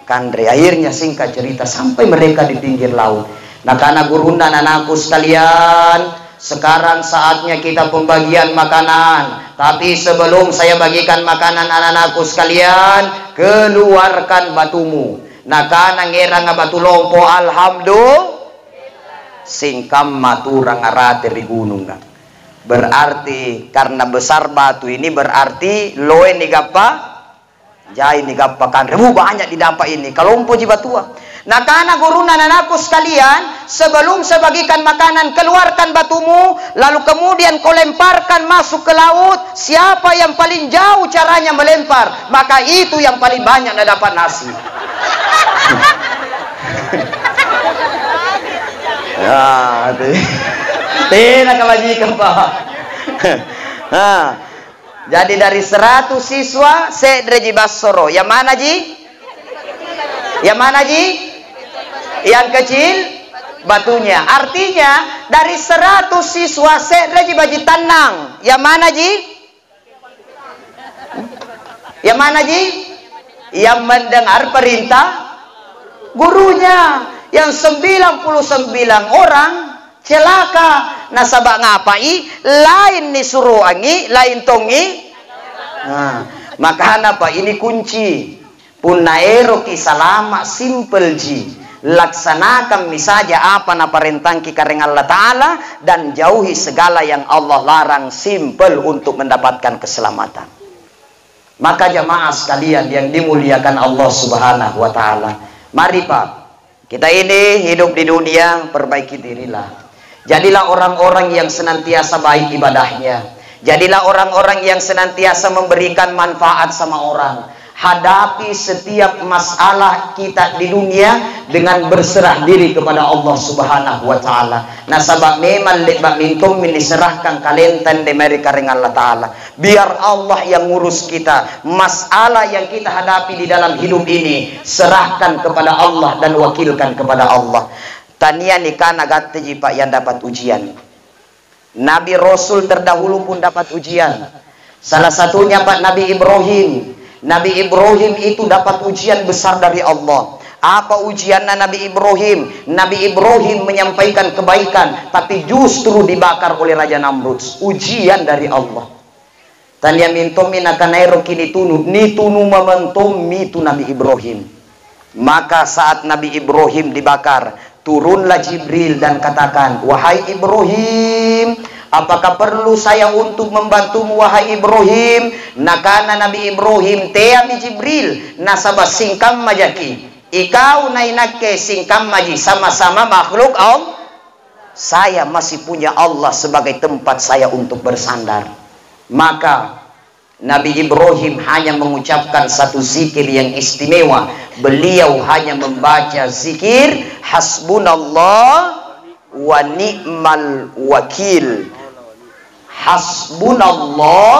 kandre. Akhirnya singkat cerita sampai mereka di pinggir laut. Nakana gurunda anakku sekalian, sekarang saatnya kita pembagian makanan. Tapi sebelum saya bagikan makanan anak-anakku sekalian, keluarkan batumu. Nakana ngerang batu lompo alhamdulillah singkam maturang arate di gunung. Berarti karena besar batu ini berarti loe ni gapa jai ni gapa kan banyak didapat ini kalau lompo ji batua. Nakana guruna anakku sekalian, sebelum saya bagikan makanan keluarkan batumu, lalu kemudian kau lemparkan masuk ke laut. Siapa yang paling jauh caranya melempar, maka itu yang paling banyak dapat nasi. Ya, tidak kebajikan Pak. Jadi dari 100 siswa sedreji bassoro. Yang mana ji? Yang mana ji? Yang kecil batunya. Artinya dari 100 siswa sedreji baji tanang. Yang mana ji? Yang mana ji? Yang mendengar perintah gurunya. Yang 99 orang celaka. Nasabak ngapai lain ni suruh angi, lain tongi. Nah, maka apa ini kunci. Punaero kisalama simple ji. Laksanakan misaja apa na perintah kareng Allah Ta'ala dan jauhi segala yang Allah larang, simple untuk mendapatkan keselamatan. Maka jamaah sekalian yang dimuliakan Allah Subhanahu wa taala, mari Pak, kita ini hidup di dunia, perbaiki dirilah. Jadilah orang-orang yang senantiasa baik ibadahnya. Jadilah orang-orang yang senantiasa memberikan manfaat sama orang. Hadapi setiap masalah kita di dunia dengan berserah diri kepada Allah Subhanahu wa taala. Nah, sabab memang lebak mintum diserahkan kalian di mereka dengan Allah taala. Biar Allah yang ngurus kita. Masalah yang kita hadapi di dalam hidup ini serahkan kepada Allah dan wakilkan kepada Allah. Tania nikah nagat Pak yang dapat ujian. Nabi Rasul terdahulu pun dapat ujian. Salah satunya Pak Nabi Ibrahim. Nabi Ibrahim itu dapat ujian besar dari Allah. Apa ujiannya Nabi Ibrahim? Nabi Ibrahim menyampaikan kebaikan, tapi justru dibakar oleh Raja Namrud. Ujian dari Allah. Tanya mintum minakanairo kini tunu, ni tunu momentum mitu Nabi Ibrahim. Maka saat Nabi Ibrahim dibakar, turunlah Jibril dan katakan, wahai Ibrahim, apakah perlu saya untuk membantumu wahai Ibrahim? Nakana Nabi Ibrahim teami Jibril nasabah singkam majaki. Ikau nainake singkam maji sama-sama makhluk Allah. Saya masih punya Allah sebagai tempat saya untuk bersandar. Maka Nabi Ibrahim hanya mengucapkan satu zikir yang istimewa. Beliau hanya membaca zikir hasbunallah wa ni'mal wakil. Hasbunallah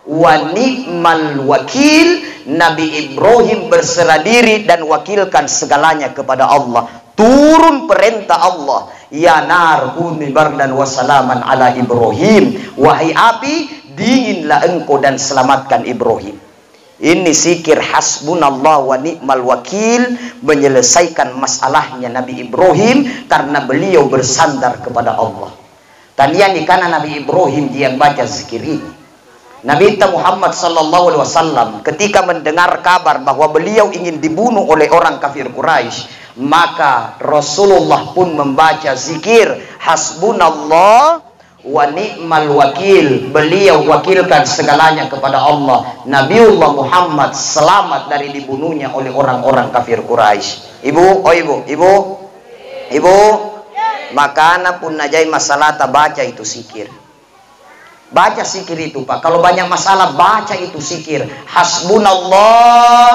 wa ni'mal wakil. Nabi Ibrahim berserah diri dan wakilkan segalanya kepada Allah. Turun perintah Allah, ya nar kuni bardan wa salaman ala Ibrahim. Wahai api, dinginlah engkau dan selamatkan Ibrahim. Ini zikir hasbunallah wa ni'mal wakil menyelesaikan masalahnya Nabi Ibrahim karena beliau bersandar kepada Allah. Tadian karena Nabi Ibrahim dia yang baca zikir ini. Nabi Muhammad sallallahu alaihi wasallam ketika mendengar kabar bahwa beliau ingin dibunuh oleh orang kafir Quraisy, maka Rasulullah pun membaca zikir hasbunallah wa ni'mal wakil. Beliau wakilkan segalanya kepada Allah. Nabiullah Muhammad selamat dari dibunuhnya oleh orang-orang kafir Quraisy. Ibu, oh ibu, makana pun najai masalah tak baca itu zikir. Baca zikir itu Pak. Kalau banyak masalah baca itu zikir. Hasbunallah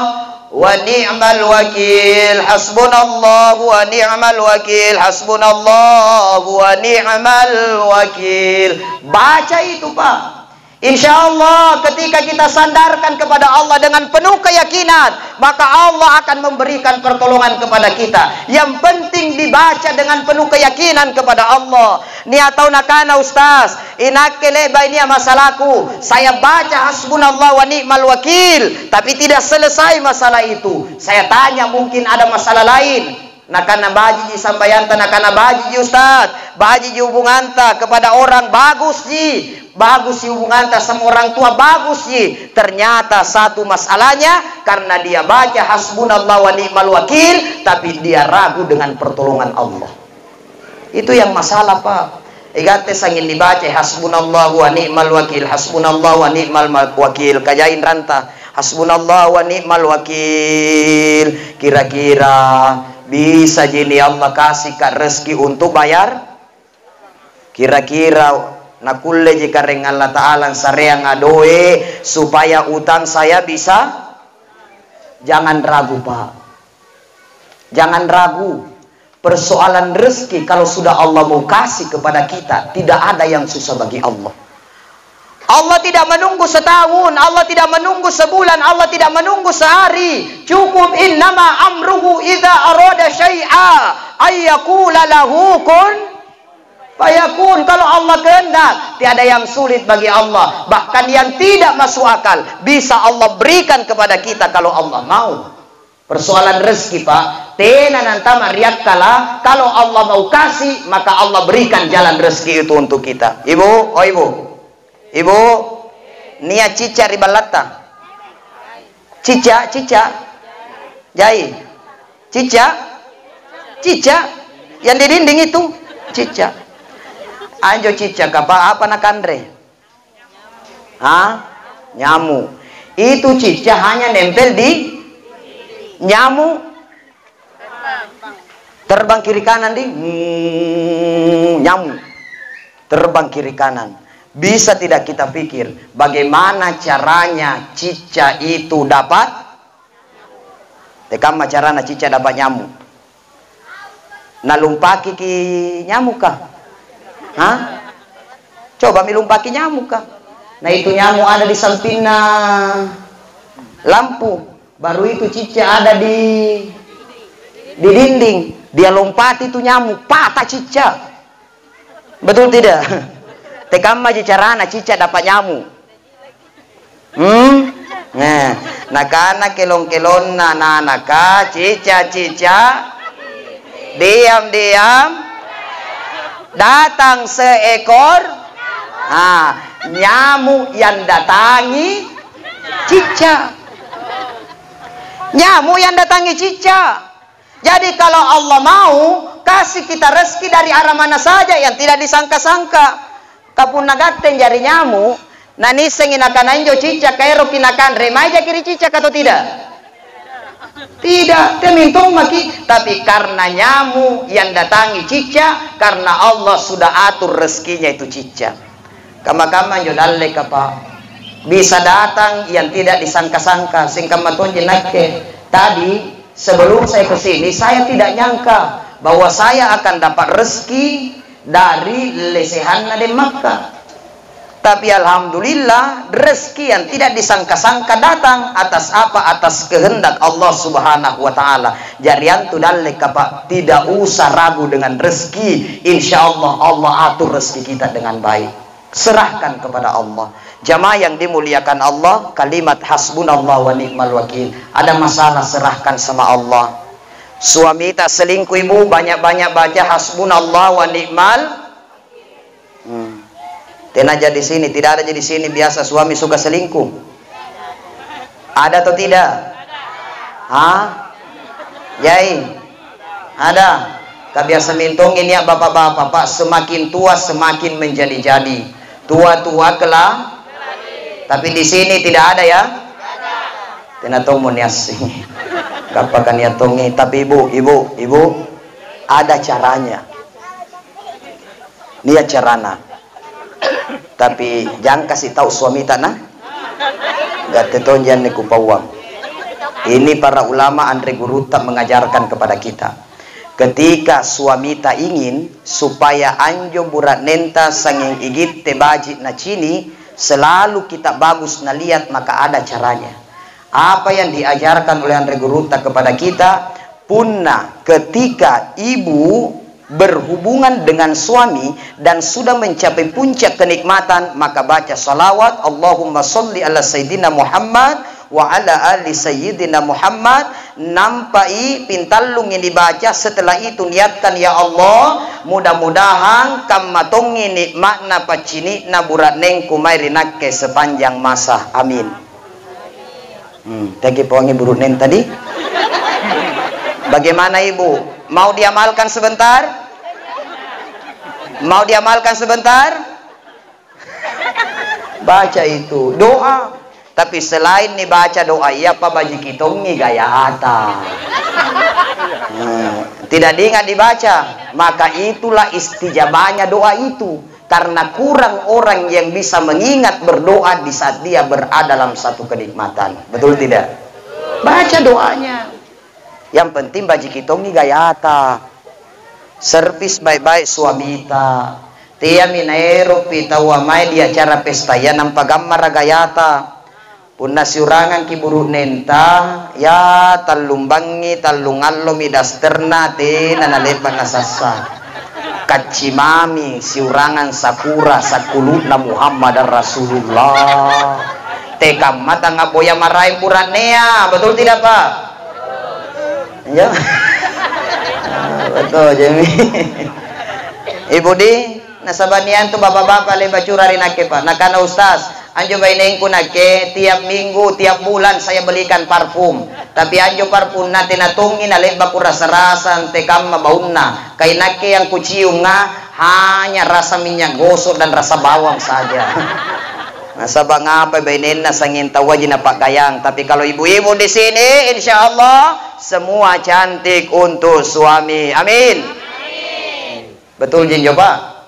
wa ni'mal wakil. Hasbunallah wa ni'mal wakil. Hasbunallah wa ni'mal wakil. Baca itu Pak. Insya Allah ketika kita sandarkan kepada Allah dengan penuh keyakinan, maka Allah akan memberikan pertolongan kepada kita. Yang penting dibaca dengan penuh keyakinan kepada Allah. Niatau nakana ustaz, inakele bainia masalahku. Saya baca hasbunallah wa ni'mal wakil, tapi tidak selesai masalah itu. Saya tanya mungkin ada masalah lain. Nakana baji sambayanta, nakana baji ustaz, baji hubunganta kepada orang bagus ji. Bagus hubungan sama orang tua, bagus sih. Ternyata satu masalahnya karena dia baca hasbunallah wa ni'mal wakil, tapi dia ragu dengan pertolongan Allah. Itu yang masalah Pak. Igate sangin dibaca hasbunallah wa ni'mal wakil, hasbunallah wa ni'mal wakil, kajain ranta hasbunallah wa ni'mal wakil. Kira-kira bisa jadi Allah kasih rezeki untuk bayar? Kira-kira nakulle jika dengan Allah Ta'ala sareang adoe supaya utang saya bisa. Jangan ragu Pak, jangan ragu. Persoalan rezeki kalau sudah Allah mau kasih kepada kita, tidak ada yang susah bagi Allah. Allah tidak menunggu setahun, Allah tidak menunggu sebulan, Allah tidak menunggu sehari. Cukup innama amruhu idza arada syai'a ayyaqula lahu kun fayakun. Kalau Allah kehendak, tiada yang sulit bagi Allah. Bahkan yang tidak masuk akal bisa Allah berikan kepada kita kalau Allah mau. Persoalan rezeki Pak, tena nantama riak kala. Kalau Allah mau kasih, maka Allah berikan jalan rezeki itu untuk kita. Ibu, oh ibu, niat cica ribalata, cica, jai, cica, yang di dinding itu, cica. Anjo cica, apa nak andre? Hah? Nyamuk. Itu cicak hanya nempel di nyamuk. Terbang kiri kanan di nyamuk. Terbang kiri kanan. Bisa tidak kita pikir bagaimana caranya cicak itu dapat? Tekam caranya cicak dapat nyamuk. Nalumpaki ki nyamuk kah? Hah? Coba milumpaki nyamuk kah? Nah itu nyamuk ada di sampingnya lampu. Baru itu cicak ada di dinding. Dia lompati itu nyamuk, patah cicak. Betul tidak? Tekam aja carana cicak dapat nyamuk. Nah karena kelong-kelong naka cicak diam-diam datang seekor nyamuk yang datangi cicak. Nyamuk yang datangi cicak. Jadi kalau Allah mau kasih kita rezeki dari arah mana saja yang tidak disangka-sangka. Kapun nagaten jari nyamuk, nani sengin akan anjo cicak kairo kinakan remaja kiri cicak atau tidak? Tidak, temintong maki. Tapi karena nyamuk yang datangi cicak, karena Allah sudah atur rezekinya itu cicak. Kama-kama jodalle kapa bisa datang yang tidak disangka-sangka. Singkamaton jenake tadi sebelum saya kesini saya tidak nyangka bahwa saya akan dapat rezeki dari lesehan di Makkah. Tapi alhamdulillah rezeki yang tidak disangka-sangka datang atas apa? Atas kehendak Allah Subhanahu wa taala. Jarian tu dalle kapa tidak usah ragu dengan rezeki. Insyaallah Allah atur rezeki kita dengan baik. Serahkan kepada Allah. Jamaah yang dimuliakan Allah, kalimat hasbunallah wa ni'mal wakil. Ada masalah serahkan sama Allah. Suami tak selingkuh ibu, banyak-banyak baca hasbunallah wa ni'mal. Tenaja di sini, tidak ada di sini biasa suami suka selingkuh. Ada atau tidak? Hah? Yai? Ada. Kebiasa mintongin ya bapak-bapak, Pak, semakin tua semakin menjadi-jadi. Tua-tua kelak. Tapi di sini tidak ada ya? Tenatomun yasi. Kapakan ya tongi. Tapi ibu, ada caranya. Niat carana. Tapi jangan kasih tahu suami tanah. Gak tetonjan niku pawang. Ini para ulama Andre Guruta mengajarkan kepada kita. Ketika suami tak ingin supaya anjo burat nenta sanging igit tebaji na cini, selalu kita bagus na lihat, maka ada caranya. Apa yang diajarkan oleh Andre Guruta kepada kita, punna ketika ibu berhubungan dengan suami dan sudah mencapai puncak kenikmatan, maka baca salawat Allahumma sholli ala sayyidina Muhammad wa ala ali sayyidina Muhammad. Nampai pintallung yang dibaca, setelah itu niatkan ya Allah, mudah-mudahan kamatongi nikmatna pacini na burat neng kumairinakke sepanjang masa, amin. Tadi pongi buruk neng tadi. Bagaimana ibu? Mau diamalkan sebentar? Mau diamalkan sebentar? Baca itu doa. Tapi selain nih baca doa, iya apa baji kitongi gaya ata. Tidak diingat dibaca, maka itulah istijabahnya doa itu. Karena kurang orang yang bisa mengingat berdoa di saat dia berada dalam satu kenikmatan. Betul tidak? Baca doanya. Yang penting baji kitongi gaya ata. Servis baik-baik suamita. Tia minaero pita wamai dia cara pesta ya nampagamar gayata. Punna siurangan kiburu nenta ya talumbangi talungallo midasterna te nanalepan nasasa. Kacimami siurangan sakura sakulutna Muhammad Rasulullah. Tekam mata ngaboya marai puranea, betul tidak Pak? Ya. Betul Jemi. Ibu di nasabanian tu bapak-bapak leba curari nake Pak. Nakana Ustaz, anjo baineng ko nake tiap minggu, tiap bulan saya belikan parfum. Tapi anjo parfum natin natungin aleba ko rasa-rasa tekam mabaunna. Kay nake yang kucium nga hanya rasa minyak gosok dan rasa bawang saja. Nasabak ngapa bainena sangin tawaji na Pak Gayang. Tapi kalau ibu-ibu di sini, insya Allah semua cantik untuk suami. Amin. Betul Jin coba.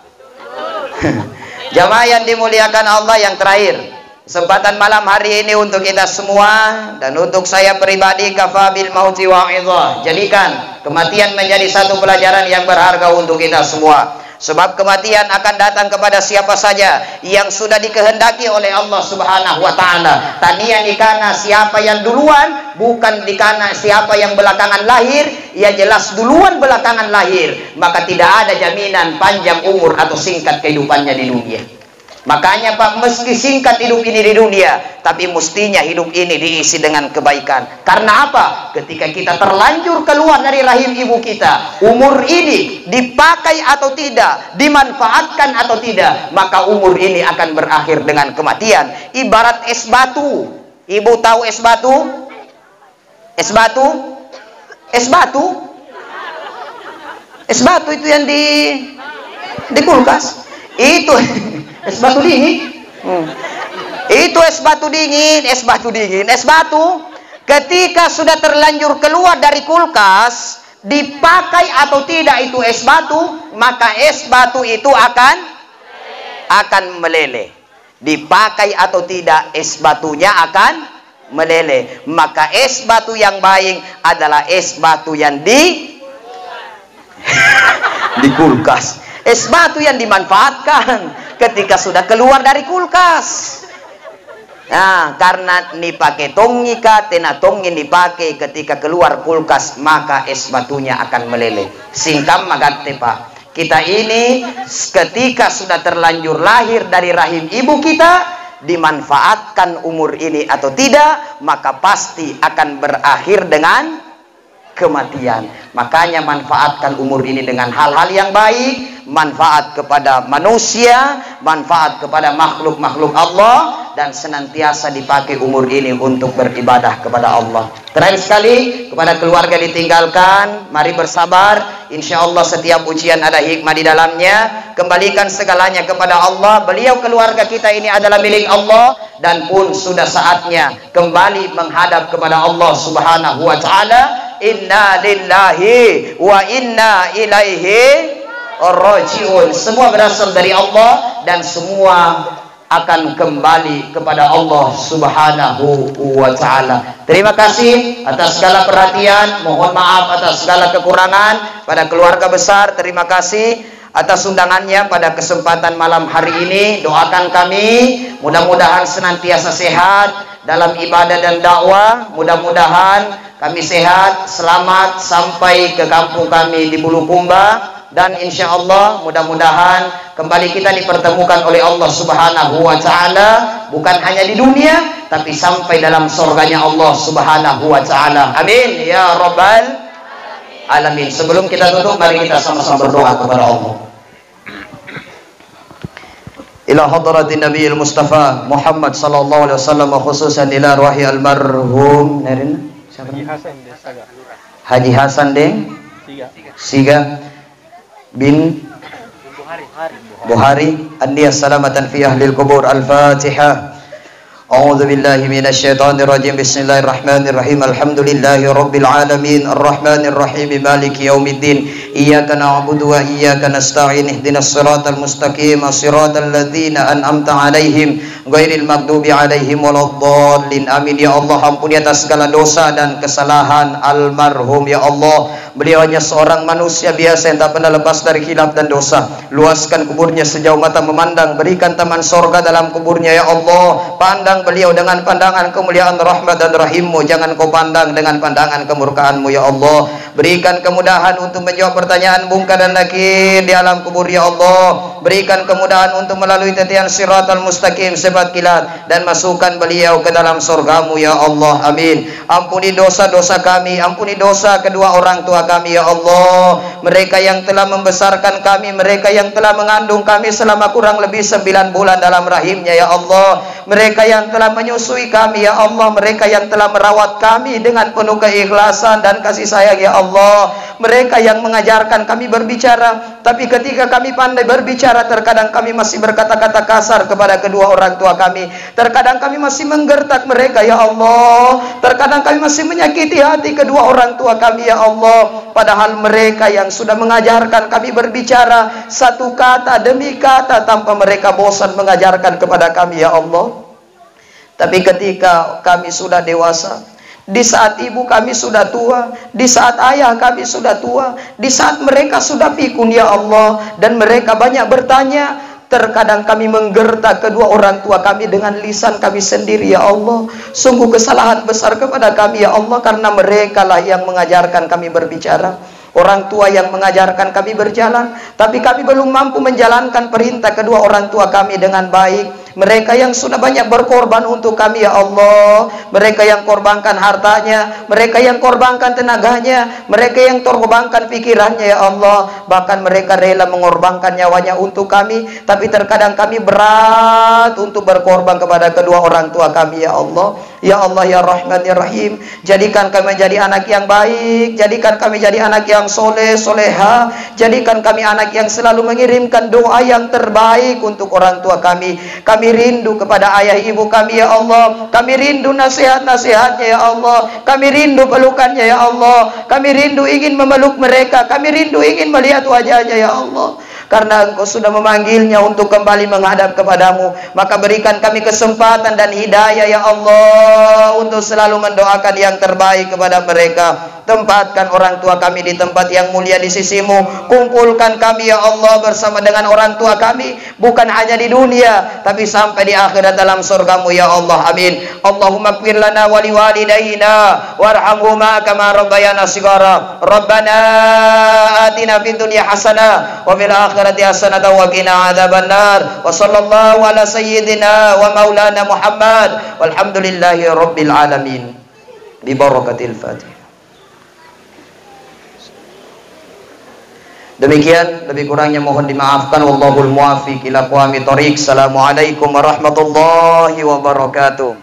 Jamaah yang dimuliakan Allah, yang terakhir, kesempatan malam hari ini untuk kita semua dan untuk saya pribadi, kafabil mauti wa'idhah. Jadikan kematian menjadi satu pelajaran yang berharga untuk kita semua. Sebab kematian akan datang kepada siapa saja yang sudah dikehendaki oleh Allah Subhanahu wa taala. Tania dikana siapa yang duluan, bukan dikana siapa yang belakangan lahir. Ya jelas duluan belakangan lahir, maka tidak ada jaminan panjang umur atau singkat kehidupannya di dunia. Makanya Pak, meski singkat hidup ini di dunia, tapi mestinya hidup ini diisi dengan kebaikan. Karena apa? Ketika kita terlanjur keluar dari rahim ibu kita, umur ini dipakai atau tidak, dimanfaatkan atau tidak, maka umur ini akan berakhir dengan kematian. Ibarat es batu. Ibu tahu es batu? Es batu? Es batu? Es batu itu yang di kulkas. Itu es batu dingin. Itu es batu dingin, es batu dingin, es batu. Ketika sudah terlanjur keluar dari kulkas, dipakai atau tidak itu es batu, maka es batu itu akan meleleh. Dipakai atau tidak, es batunya akan meleleh. Maka es batu yang baik adalah es batu yang di kulkas. Es batu yang dimanfaatkan ketika sudah keluar dari kulkas. Nah, karena dipakai tongika, tena tongin dipakai ketika keluar kulkas, maka es batunya akan meleleh. Singkam magate Pak. Kita ini ketika sudah terlanjur lahir dari rahim ibu kita, dimanfaatkan umur ini atau tidak, maka pasti akan berakhir dengan kematian. Makanya manfaatkan umur ini dengan hal-hal yang baik, manfaat kepada manusia, manfaat kepada makhluk-makhluk Allah, dan senantiasa dipakai umur ini untuk beribadah kepada Allah. Terakhir sekali, kepada keluarga ditinggalkan, mari bersabar. Insya Allah setiap ujian ada hikmah di dalamnya. Kembalikan segalanya kepada Allah. Beliau keluarga kita ini adalah milik Allah, dan pun sudah saatnya kembali menghadap kepada Allah Subhanahu wa taala. Inna lillahi wa inna ilaihi rajiun. Semua berasal dari Allah dan semua akan kembali kepada Allah Subhanahu wa taala. Terima kasih atas segala perhatian, mohon maaf atas segala kekurangan. Pada keluarga besar, terima kasih atas undangannya pada kesempatan malam hari ini. Doakan kami mudah-mudahan senantiasa sehat dalam ibadah dan dakwah. Mudah-mudahan kami sehat, selamat sampai ke kampung kami di Bulukumba. Dan insya Allah mudah-mudahan kembali kita dipertemukan oleh Allah Subhanahu wa taala, bukan hanya di dunia tapi sampai dalam surganya Allah Subhanahu wa taala. Amin ya rabbal alamin. Sebelum kita tutup, mari kita sama-sama berdoa kepada Allah. Ila hadratin Nabiyil Mustafa Muhammad sallallahu alaihi wasallam, khususan ila ruhi almarhum Haji Hasan Deng Siga bin Buhari Andiya salamatan fi ahlil kubur. Al-Fatihah. A'udzu billahi minasy syaithanir rajim. Bismillahirrahmanirrahim. Alhamdulillahi rabbil alamin arrahmanir rahim maliki yaumiddin. Iyyaka na'budu wa iyyaka nasta'in. Ihdinas siratal mustaqim siratal ladzina an'amta 'alaihim ghairil maghdubi 'alaihim waladdallin. Amin. Ya Allah, ampuni atas segala dosa dan kesalahan almarhum. Ya Allah, beliau hanya seorang manusia biasa yang tak pernah lepas dari khilaf dan dosa. Luaskan kuburnya sejauh mata memandang, berikan taman sorga dalam kuburnya. Ya Allah, pandang beliau dengan pandangan kemuliaan rahmat dan rahimmu, jangan kau pandang dengan pandangan kemurkaanmu. Ya Allah, berikan kemudahan untuk menjawab pertanyaan bungka dan nakir di alam kubur. Ya Allah, berikan kemudahan untuk melalui titian siratal mustaqim sebat kilat, dan masukkan beliau ke dalam surgamu. Ya Allah, amin. Ampuni dosa-dosa kami, ampuni dosa kedua orang tua kami. Ya Allah, mereka yang telah membesarkan kami, mereka yang telah mengandung kami selama kurang lebih 9 bulan dalam rahimnya. Ya Allah, mereka yang telah menyusui kami ya Allah, mereka yang telah merawat kami dengan penuh keikhlasan dan kasih sayang ya Allah, mereka yang mengajarkan kami berbicara, tapi ketika kami pandai berbicara terkadang kami masih berkata-kata kasar kepada kedua orang tua kami, terkadang kami masih menggertak mereka ya Allah, terkadang kami masih menyakiti hati kedua orang tua kami ya Allah, padahal mereka yang sudah mengajarkan kami berbicara satu kata demi kata tanpa mereka bosan mengajarkan kepada kami ya Allah. Tapi ketika kami sudah dewasa, di saat ibu kami sudah tua, di saat ayah kami sudah tua, di saat mereka sudah pikun ya Allah, dan mereka banyak bertanya, terkadang kami menggertak kedua orang tua kami dengan lisan kami sendiri ya Allah. Sungguh kesalahan besar kepada kami ya Allah, karena mereka lah yang mengajarkan kami berbicara, orang tua yang mengajarkan kami berjalan, tapi kami belum mampu menjalankan perintah kedua orang tua kami dengan baik. Mereka yang sudah banyak berkorban untuk kami ya Allah, mereka yang korbankan hartanya, mereka yang korbankan tenaganya, mereka yang korbankan pikirannya ya Allah, bahkan mereka rela mengorbankan nyawanya untuk kami, tapi terkadang kami berat untuk berkorban kepada kedua orang tua kami ya Allah. Ya Allah ya Rahman ya Rahim, jadikan kami menjadi anak yang baik, jadikan kami jadi anak yang soleh soleha, jadikan kami anak yang selalu mengirimkan doa yang terbaik untuk orang tua kami. Kami rindu kepada ayah ibu kami ya Allah, kami rindu nasihat-nasihatnya ya Allah, kami rindu pelukannya ya Allah, kami rindu ingin memeluk mereka, kami rindu ingin melihat wajahnya ya Allah. Karena Engkau sudah memanggilnya untuk kembali menghadap kepadamu, maka berikan kami kesempatan dan hidayah ya Allah untuk selalu mendoakan yang terbaik kepada mereka. Tempatkan orang tua kami di tempat yang mulia di sisimu. Kumpulkan kami ya Allah bersama dengan orang tua kami, bukan hanya di dunia tapi sampai di akhirat dalam surgamu ya Allah. Amin. Allahumma ighfir lana wa liwalidayna warhamhuma kama rabbayana shighara. Rabbana atina fid dunya hasanah wa fil akhirati hasanah wa qina adzabannar. Wa sallallahu ala sayyidina wa maulana Muhammad walhamdulillahi rabbil alamin. Bi barakatil Fatihah. Demikian, lebih kurangnya mohon dimaafkan. Wallahul muwaffiq ila aqwamit thoriq. Assalamualaikum warahmatullahi wabarakatuh.